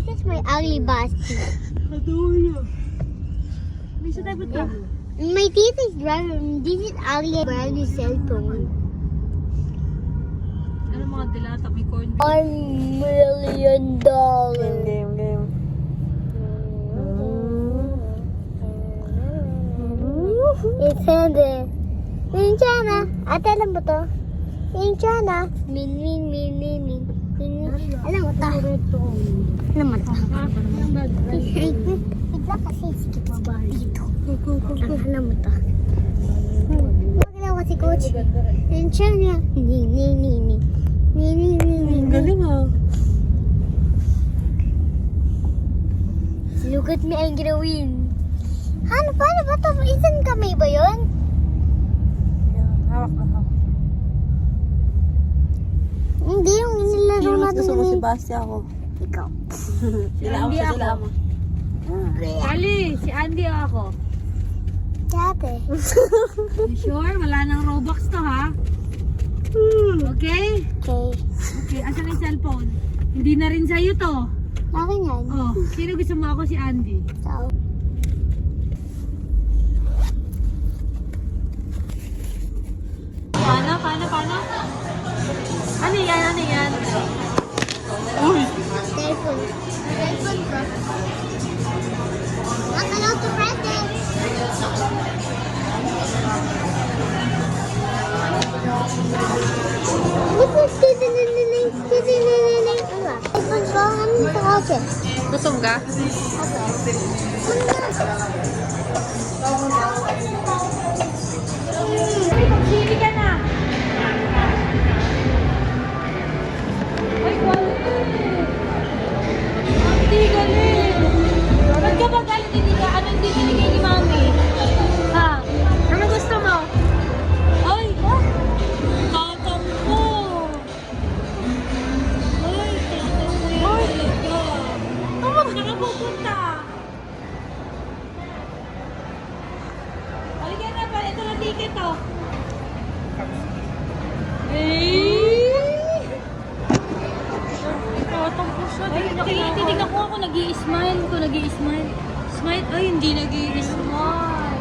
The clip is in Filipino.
is my ugly bastard. Bisa tayo ba? My teeth is driving. This is ugly brand new cell phone. Ano mga dilata? May corn beef. $1 million. Game. It's handed. Minchana. Ate, alam mo to? Minchana. Min. Alam mo to? Alam mo to? Bigla kasi skip dito. Alam mo to? Magalaw kasi coach. Minchana. Ni. Galing ah. Look at me, I'm gonna win. Ano, paano ba ito? Isang kamay ba yun? Hawak na hawak. Hindi, yung inilaro Sino mas natin gusto mo si kanina. Bastia ako? Ikaw. Sila Andy ako. ako. Ali, si Andy o ako. Dati. You sure? Wala nang Robux to ha? Okay? Okay. Okay, asan yung cellphone? Hindi na rin sa'yo to. Akin yan. Oh, sino gusto mo ako si Andy? So, Paano? Ano yan? cellphone. Cellphone ko. Not allowed to press it. Ano ba? Ano sa kotse? Gutom ka? Magsili ka na! Ay, galing! Hindi galing! Ba't ka ba galing hindi ka? Ano hindi binigay ni Mami? Ha? Ano gusto mo? Ay! Tatampo! Ay, tatampo! Ay! Saan ka pupunta? Halika na pa, ito na ticket oh. Titignan ko ako nag-i-smile. Smile. Ay, hindi nag-i-smile.